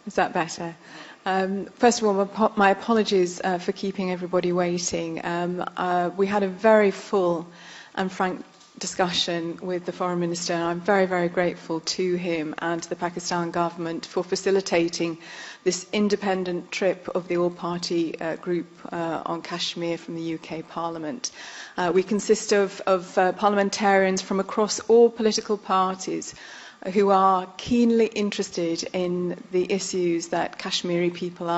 Is that better? First of all, my apologies for keeping everybody waiting. We had a very full and frank discussion with the Foreign Minister, and I'm very, very grateful to him and to the Pakistan government for facilitating this independent trip of the All-Party Group on Kashmir from the UK Parliament. We consist of parliamentarians from across all political parties who are keenly interested in the issues that Kashmiri people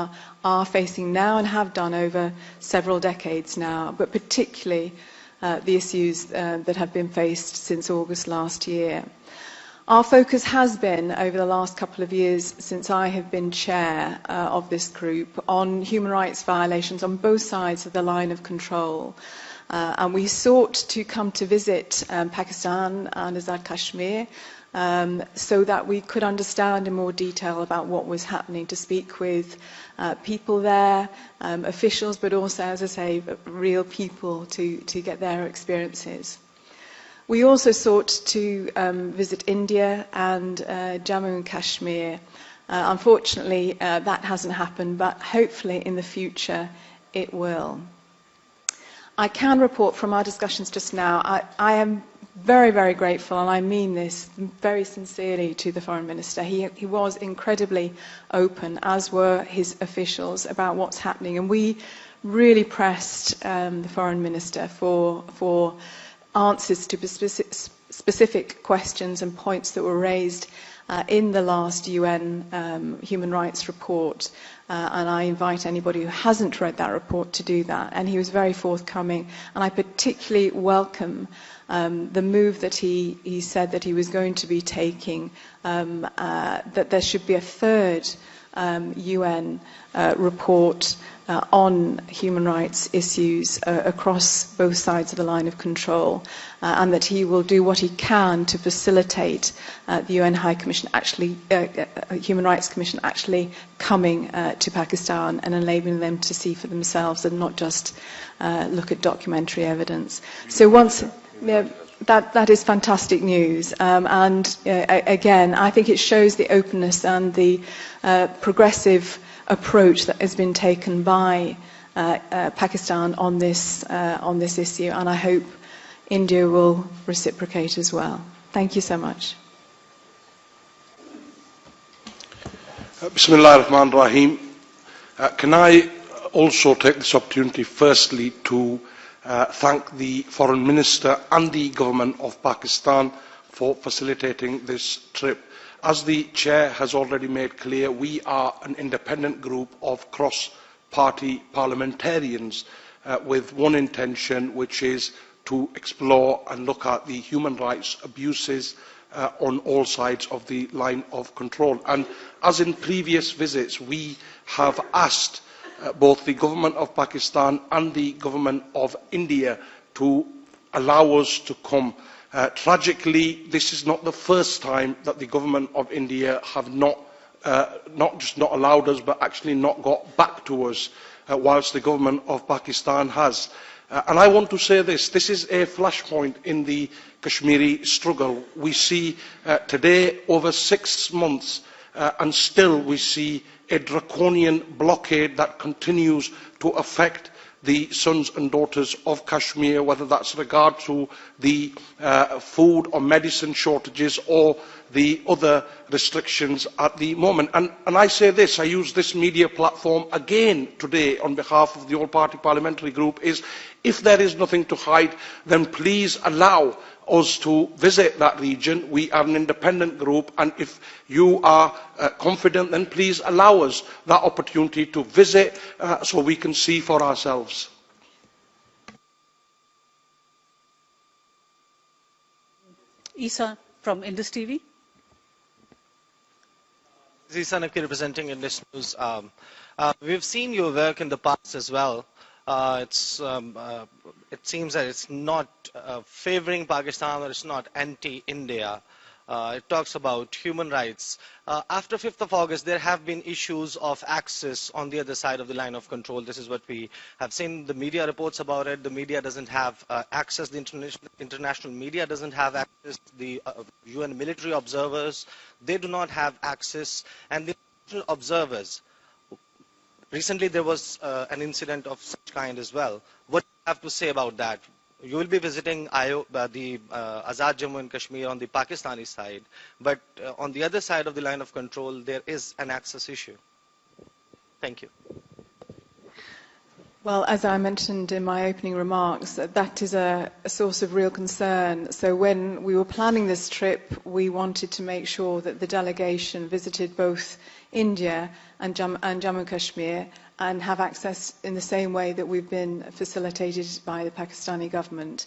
are facing now and have done over several decades now, but particularly the issues that have been faced since August last year. Our focus has been, over the last couple of years since I have been chair of this group, on human rights violations on both sides of the line of control. And we sought to come to visit Pakistan and Azad Kashmir so that we could understand in more detail about what was happening, to speak with people there, officials, but also, as I say, real people to get their experiences. We also sought to visit India and Jammu and Kashmir. Unfortunately, that hasn't happened, but hopefully in the future it will. I can report from our discussions just now, I am very, very grateful, and I mean this very sincerely, to the Foreign Minister. He was incredibly open, as were his officials, about what's happening. And we really pressed the Foreign Minister for answers to specific questions and points that were raised in the last UN human rights report. And I invite anybody who hasn't read that report to do that. And he was very forthcoming. And I particularly welcome the move that he said that he was going to be taking, that there should be a third UN report on human rights issues across both sides of the line of control, and that he will do what he can to facilitate the UN High Commission, Human Rights Commission, actually coming to Pakistan and enabling them to see for themselves and not just look at documentary evidence. So that is fantastic news, and again, I think it shows the openness and the progressive approach that has been taken by Pakistan on this issue, and I hope India will reciprocate as well. Thank you so much. Bismillah ar-Rahman ar-Rahim. Can I also take this opportunity firstly to thank the Foreign Minister and the Government of Pakistan for facilitating this trip. As the Chair has already made clear, we are an independent group of cross-party parliamentarians with one intention, which is to explore and look at the human rights abuses on all sides of the line of control. And as in previous visits, we have asked both the Government of Pakistan and the Government of India to allow us to come. Tragically, this is not the first time that the Government of India have not just not allowed us, but actually not got back to us, whilst the Government of Pakistan has. And I want to say this is a flashpoint in the Kashmiri struggle. We see today over 6 months, and still we see a draconian blockade that continues to affect the sons and daughters of Kashmir, whether that's regard to the food or medicine shortages or the other restrictions at the moment. And I say this, I use this media platform again today on behalf of the All-Party Parliamentary Group, is if there is nothing to hide, then please allow us to visit that region. We are an independent group, and if you are confident, then please allow us that opportunity to visit so we can see for ourselves. Isa from Indus TV. Isa Nakir representing Indus News. We've seen your work in the past as well. It seems that it's not favoring Pakistan, or it's not anti-India. It talks about human rights. After 5th of August, there have been issues of access on the other side of the line of control. This is what we have seen. The media reports about it. The media doesn't have access. The international media doesn't have access. The UN military observers, they do not have access. And the international observers, recently there was an incident of such kind as well. What do you have to say about that? You will be visiting the Azad Jammu and Kashmir on the Pakistani side, but on the other side of the line of control, there is an access issue. Thank you. Well, as I mentioned in my opening remarks, that is a source of real concern. So when we were planning this trip, we wanted to make sure that the delegation visited both India and Jammu and Kashmir and have access in the same way that we've been facilitated by the Pakistani government.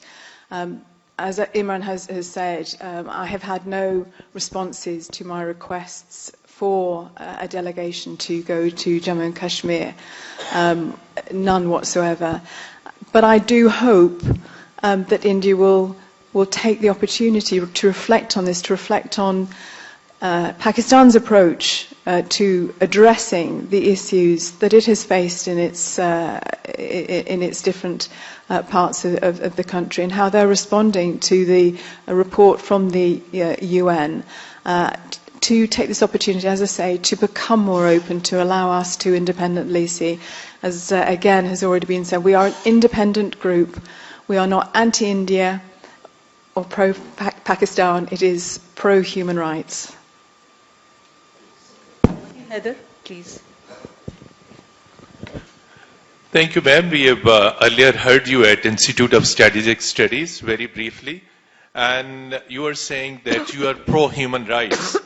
As Imran has said, I have had no responses to my requests for a delegation to go to Jammu and Kashmir, none whatsoever. But I do hope that India will take the opportunity to reflect on this, to reflect on Pakistan's approach to addressing the issues that it has faced in its different parts of the country, and how they're responding to the report from the UN. To take this opportunity, as I say, to become more open, to allow us to independently see, as again has already been said, we are an independent group. We are not anti-India or pro-Pakistan. It is pro-human rights. Heather, please. Thank you, ma'am. We have earlier heard you at Institute of Strategic Studies very briefly, and you are saying that you are pro-human rights.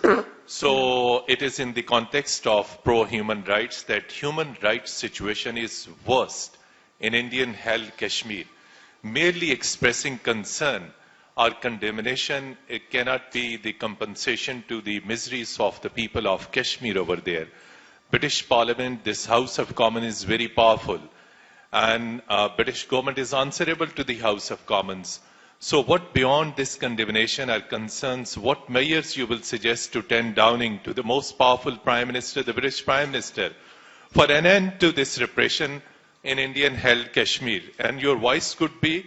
So it is in the context of pro-human rights that human rights situation is worst in Indian-held Kashmir. Merely expressing concern or condemnation, it cannot be the compensation to the miseries of the people of Kashmir over there. British Parliament, this House of Commons is very powerful, and British government is answerable to the House of Commons. So what beyond this condemnation are concerns, what measures you will suggest to 10 Downing, to the most powerful Prime Minister, the British Prime Minister, for an end to this repression in Indian-held Kashmir? And your voice could be,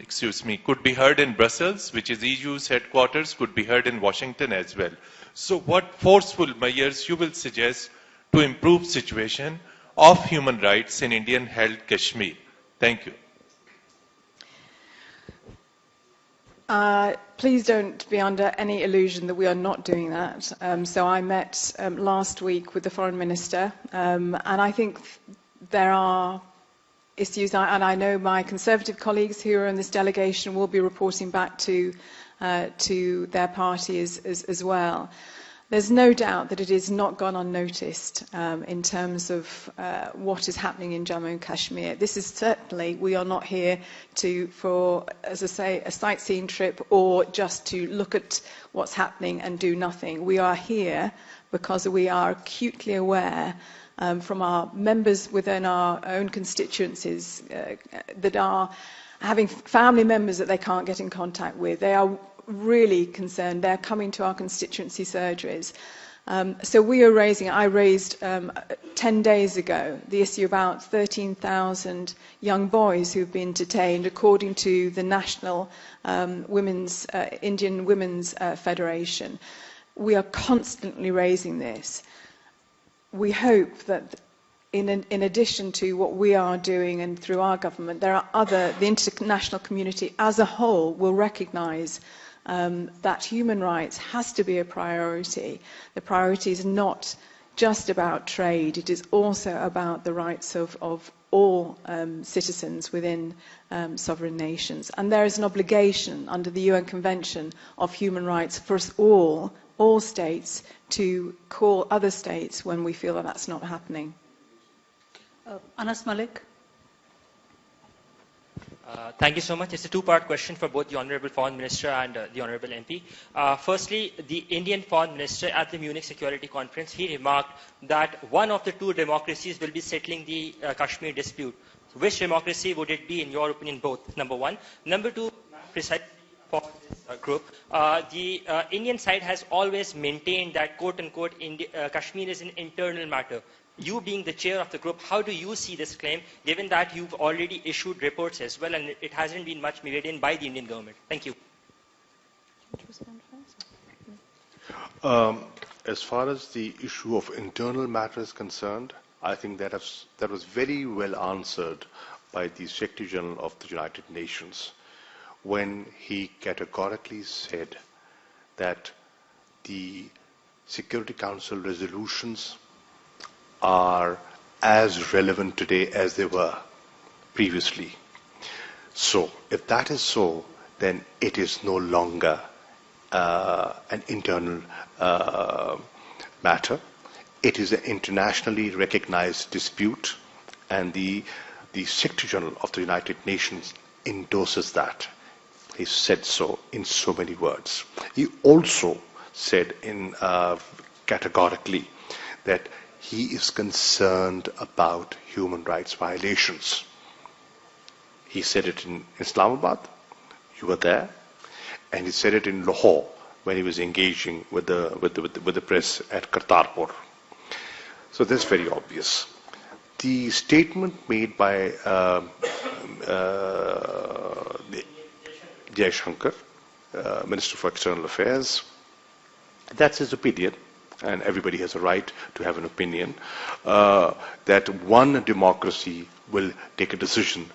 excuse me, could be heard in Brussels, which is EU's headquarters, could be heard in Washington as well. So what forceful measures you will suggest to improve situation of human rights in Indian-held Kashmir? Thank you. Please don't be under any illusion that we are not doing that. So I met last week with the Foreign Minister, and I think there are issues, and I know my Conservative colleagues who are in this delegation will be reporting back to their parties as well. There's no doubt that it has not gone unnoticed in terms of what is happening in Jammu and Kashmir. This is certainly, we are not here for, as I say, a sightseeing trip or just to look at what's happening and do nothing. We are here because we are acutely aware from our members within our own constituencies that are having family members that they can't get in contact with. They are really concerned. They're coming to our constituency surgeries. So we are raising, I raised 10 days ago, the issue about 13,000 young boys who've been detained according to the National Indian Women's Federation. We are constantly raising this. We hope that in addition to what we are doing and through our government, the international community as a whole will recognise that human rights has to be a priority. The priority is not just about trade, it is also about the rights of all citizens within sovereign nations. And there is an obligation under the UN Convention of Human Rights for us all states, to call other states when we feel that that's not happening. Anas Malik. Thank you so much. It's a two-part question for both the Honourable Foreign Minister and the Honourable MP. Firstly, the Indian Foreign Minister at the Munich Security Conference, he remarked that one of the two democracies will be settling the Kashmir dispute. Which democracy would it be, in your opinion, both? Number one. Number two, precisely for this group, the Indian side has always maintained that, quote-unquote, Kashmir is an internal matter. You being the chair of the group, how do you see this claim, given that you've already issued reports as well and it hasn't been much made in by the Indian government? Thank you. as far as the issue of internal matter is concerned, I think that was very well answered by the Secretary General of the United Nations when he categorically said that the Security Council resolutions are as relevant today as they were previously. So, if that is so, then it is no longer an internal matter. It is an internationally recognized dispute, and the Secretary General of the United Nations endorses that. He said so in so many words. He also said categorically that he is concerned about human rights violations. He said it in Islamabad, you were there, and he said it in Lahore when he was engaging with the press at Kartarpur. So that's very obvious. The statement made by Jaishankar, Minister for External Affairs, that's his opinion, and everybody has a right to have an opinion, that one democracy will take a decision.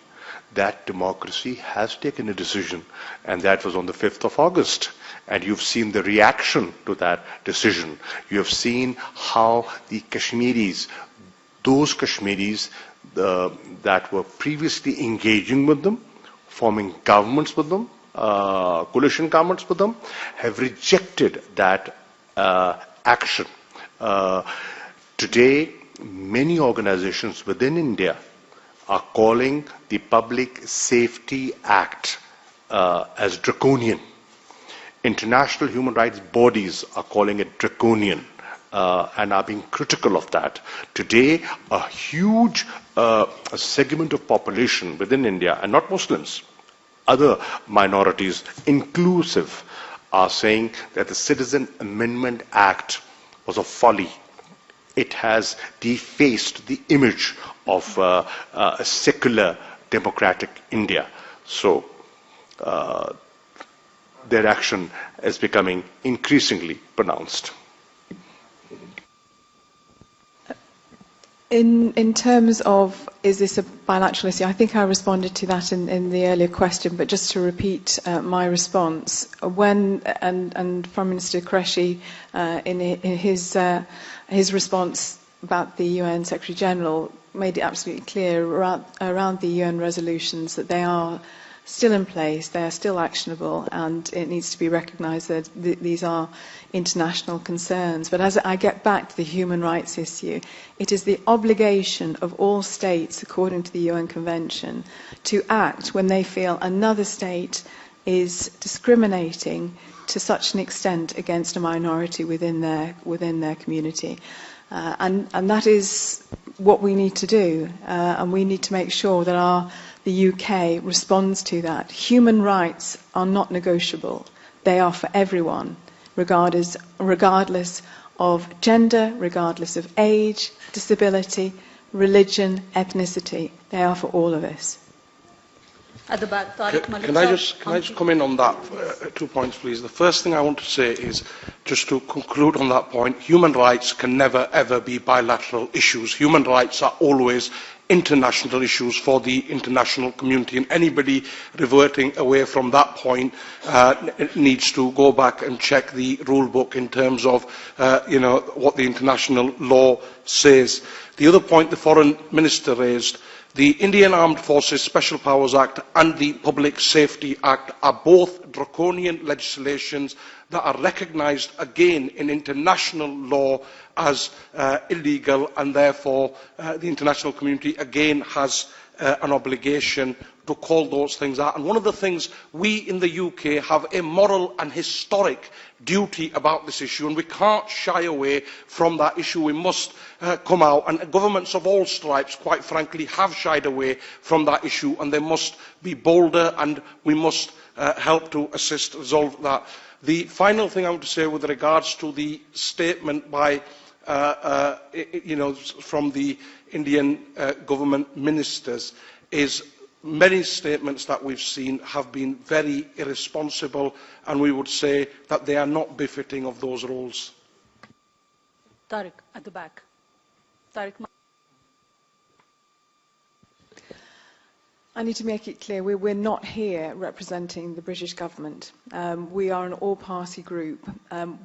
That democracy has taken a decision, and that was on the 5th of August. And you've seen the reaction to that decision. You have seen how the Kashmiris, those Kashmiris that were previously engaging with them, forming governments with them, coalition governments with them, have rejected that action. Today, many organizations within India are calling the Public Safety Act as draconian. International human rights bodies are calling it draconian and are being critical of that. Today, a huge segment of population within India, and not Muslims, other minorities inclusive, are saying that the Citizen Amendment Act was a folly. It has defaced the image of a secular democratic India. So their action is becoming increasingly pronounced. In terms of, is this a bilateral issue, I think I responded to that in the earlier question, but just to repeat my response, when, and Foreign Minister Qureshi, in his response about the UN Secretary General, made it absolutely clear around the UN resolutions that they are still in place, they are still actionable, and it needs to be recognised that these are international concerns. But as I get back to the human rights issue, it is the obligation of all states, according to the UN Convention, to act when they feel another state is discriminating to such an extent against a minority within their community. And that is what we need to do, and we need to make sure that the UK responds to that. Human rights are not negotiable. They are for everyone, regardless of gender, regardless of age, disability, religion, ethnicity. They are for all of us. At the back, Tariq Malik. Can I just come in on that? 2 points, please. The first thing I want to say is, just to conclude on that point, human rights can never ever be bilateral issues. Human rights are always international issues for the international community, and anybody reverting away from that point needs to go back and check the rule book in terms of what the international law says. The other point the Foreign Minister raised, the Indian Armed Forces Special Powers Act and the Public Safety Act are both draconian legislations that are recognised again in international law as illegal, and therefore the international community again has an obligation to call those things out. And one of the things we in the UK have a moral and historic duty about this issue, and we can't shy away from that issue. We must come out, and governments of all stripes, quite frankly, have shied away from that issue, and they must be bolder, and we must help to assist resolve that. The final thing I want to say with regards to the statement by from the Indian government ministers is many statements that we've seen have been very irresponsible, and we would say that they are not befitting of those roles. Tariq, at the back. Tariq. I need to make it clear, we're not here representing the British government. We are an all-party group.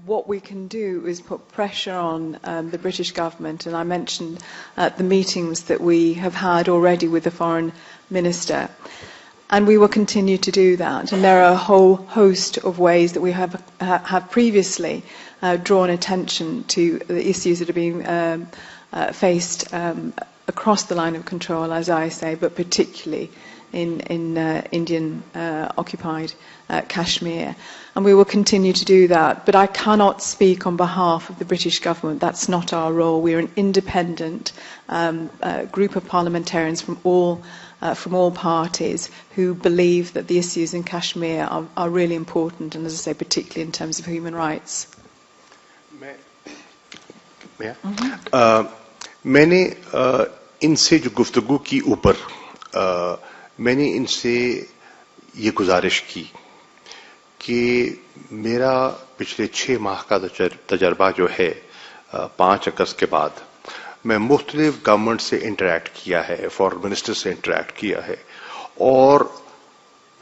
What we can do is put pressure on the British government, and I mentioned the meetings that we have had already with the Foreign Minister. And we will continue to do that. And there are a whole host of ways that we have previously drawn attention to the issues that are being faced across the line of control, as I say, but particularly in Indian occupied Kashmir. And we will continue to do that. But I cannot speak on behalf of the British government. That's not our role. We are an independent group of parliamentarians from all parties who believe that the issues in Kashmir are really important, and as I say, particularly in terms of human rights. मैंने इनसे जो गुफ्तगू की ऊपर मैंने इनसे ये गुजारिश की कि मेरा पिछले 6 माह का तजर्बा जो है 5 अगस्त के बाद मैं मुख्तलिफ गवर्नमेंट से इंटरेक्ट किया है, फॉरेन मिनिस्टर से इंटरेक्ट किया है, और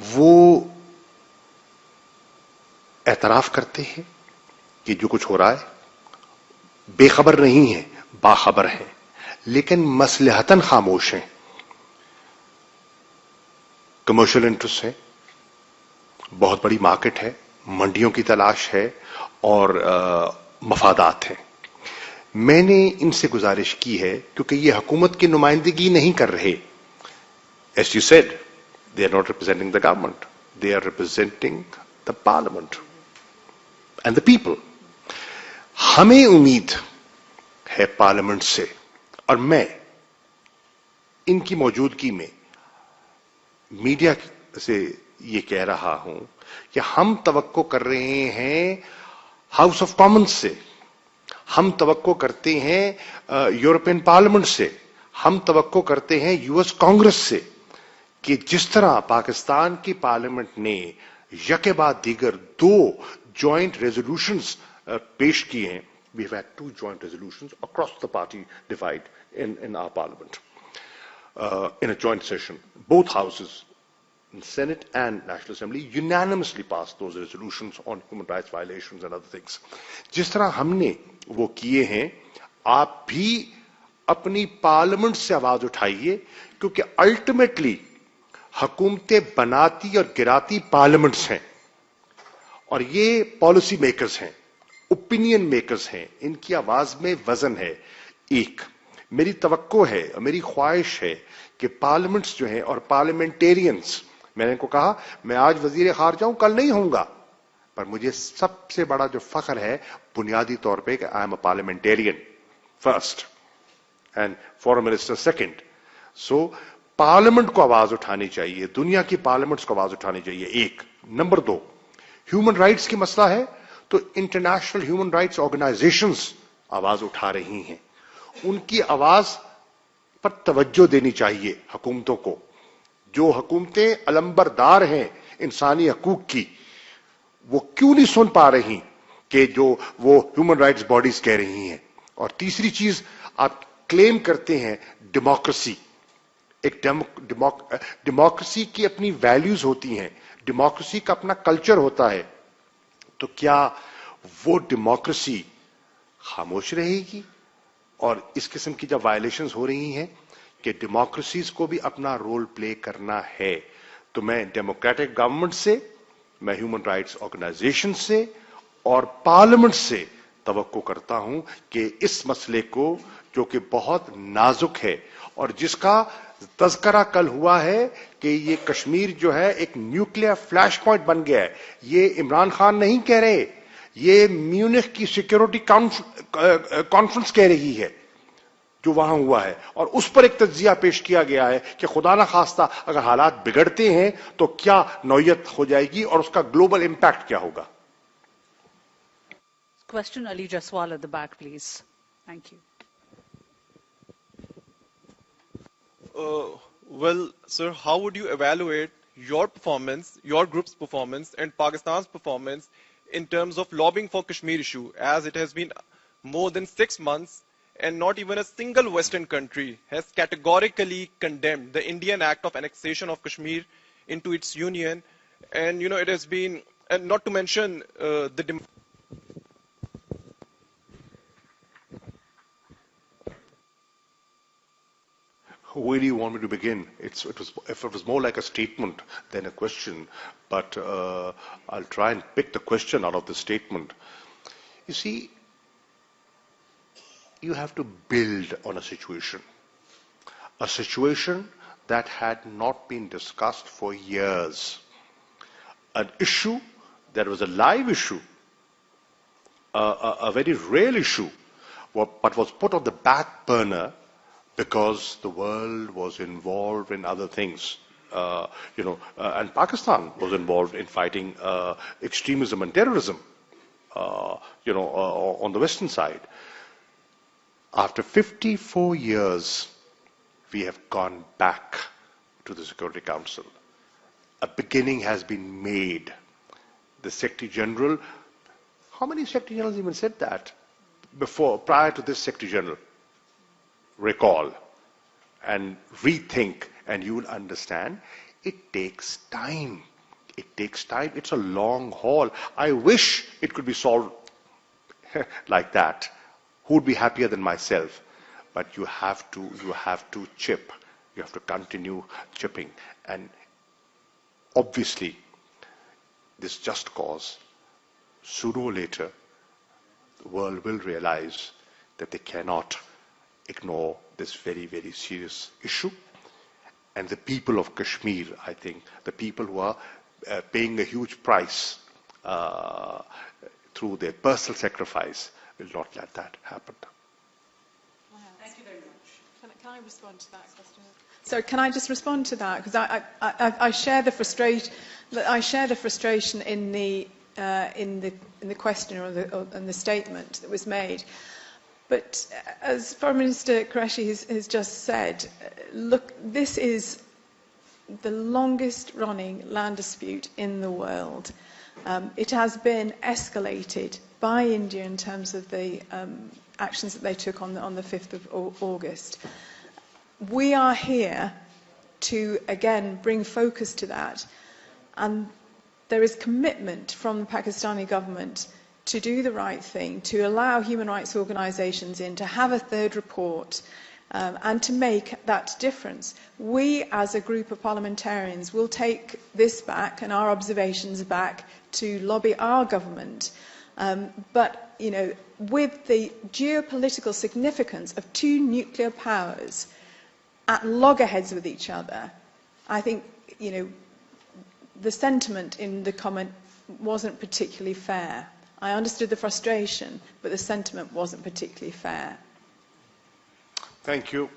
वो एतराफ करते हैं कि जो कुछ हो रहा है बेखबर नहीं है, बाखबर है, लेकिन मसलहतन खामोश हैं। कमर्शियल इंटरेस्ट है, बहुत बड़ी मार्केट है, मंडियों की तलाश है और मफादात हैं। मैंने इनसे गुजारिश की है क्योंकि ये हुकूमत की नुमाइंदगी नहीं कर रहे। As you said, they are not representing the government. They are representing the parliament and the people. हमें उम्मीद है पार्लियामेंट से, और मैं इनकी मौजूदगी में मीडिया से ये कह रहा हूं कि हम तवक्को कर रहे हैं हाउस ऑफ कॉमन्स से, हम तवक्को करते हैं यूरोपियन पार्लियामेंट से, हम तवक्को करते हैं यूएस कांग्रेस से कि जिस तरह पाकिस्तान की पार्लियामेंट ने यके बाद दीगर 2 जॉइंट रेजोल्यूशंस पेश किए हैं. We've had 2 joint resolutions across the party divide in our parliament in a joint session. Both houses, Senate and National Assembly, unanimously passed those resolutions on human rights violations and other things. जिस तरह हमने वो किए हैं, आप भी अपनी parliament से आवाज उठाइए, क्योंकि अल्टीमेटली हुकूमतें बनाती और गिराती पार्लियामेंट्स हैं, और ये पॉलिसी मेकर्स हैं, ओपिनियन मेकर्स हैं, इनकी आवाज में वजन है. एक मेरी तवक्को है, मेरी ख्वाहिश है कि पार्लियामेंट्स जो हैं और पार्लियामेंटेरियंस, मैंने इनको कहा मैं आज वजीर खारजा हूं, कल नहीं होऊंगा, पर मुझे सबसे बड़ा जो फख्र है बुनियादी तौर पे कि I am a parliamentarian first and foreign minister second. So parliament को आवाज उठानी चाहिए, दुनिया की पार्लियामेंट्स को आवाज उठानी चाहिए. एक. नंबर 2, ह्यूमन राइट्स की मसला है तो इंटरनेशनल ह्यूमन राइट्स ऑर्गेनाइजेशंस आवाज उठा रही हैं, उनकी आवाज पर तवज्जो देनी चाहिए हुकूमतों को. जो हुकूमतें अलंबरदार हैं इंसानी हकूक की, वो क्यों नहीं सुन पा रही कि जो वो ह्यूमन राइट्स बॉडीज कह रही हैं. और तीसरी चीज, आप क्लेम करते हैं डेमोक्रेसी. एक डेमोक्रेसी की अपनी वैल्यूज होती हैं, डेमोक्रेसी का अपना कल्चर होता है, तो क्या वो डेमोक्रेसी खामोश रहेगी? और इस किस्म की जब वायलेशंस हो रही हैं कि डेमोक्रेसीज को भी अपना रोल प्ले करना है, तो मैं डेमोक्रेटिक गवर्नमेंट से, मैं ह्यूमन राइट्स ऑर्गेनाइजेशन से और पार्लियामेंट से तवक्को करता हूं कि इस मसले को, जो कि बहुत नाजुक है और जिसका तज़करा कल हुआ है कि ये कश्मीर जो है एक न्यूक्लियर फ्लैश पॉइंट बन गया है, ये इमरान खान नहीं कह रहे, ये म्यूनिख की सिक्योरिटी कॉन्फ्रेंस कह रही है जो वहां हुआ है, और उस पर एक तज्जिया पेश किया गया है कि खुदा ना खास्ता अगर हालात बिगड़ते हैं तो क्या नौयत हो जाएगी और उसका ग्लोबल इंपैक्ट क्या होगा. Question Ali Jaswal at the back, please. Thank you. Well, sir, how would you evaluate your performance, your group's performance, and Pakistan's performance in terms of lobbying for Kashmir issue, as it has been more than 6 months, and not even a single Western country has categorically condemned the Indian act of annexation of Kashmir into its union. And it has been, and not to mention the Where do you want me to begin? If it was more like a statement than a question, but I'll try and pick the question out of the statement. You see, you have to build on a situation that had not been discussed for years, an issue that was a live issue, a very real issue, but was put on the back burner because the world was involved in other things. And Pakistan was involved in fighting extremism and terrorism, on the Western side. After 54 years, we have gone back to the Security Council. A beginning has been made. The Secretary General, how many Secretary Generals even said that prior to this Secretary General? Recall and rethink, and you will understand it takes time. It takes time. It's a long haul. I wish it could be solved like that. Who would be happier than myself? But you have to chip. You have to continue chipping. And obviously, this just cause, sooner or later, the world will realize that they cannot ignore this very, very serious issue. And the people of Kashmir, I think, the people who are paying a huge price through their personal sacrifice, will not let that happen. Thank you very much. Can I respond to that question? So can I just respond to that? Because I share the frustration. I share the frustration in the question or in the statement that was made. But as Foreign Minister Qureshi has just said, look, this is the longest running land dispute in the world. It has been escalated by India in terms of the actions that they took on the 5th of August. We are here to, again, bring focus to that. And there is commitment from the Pakistani government to do the right thing, to allow human rights organisations in, to have a third report, and to make that difference. We, as a group of parliamentarians, will take this back and our observations back to lobby our government. But, with the geopolitical significance of two nuclear powers at loggerheads with each other, I think, the sentiment in the comment wasn't particularly fair. I understood the frustration, but the sentiment wasn't particularly fair. Thank you.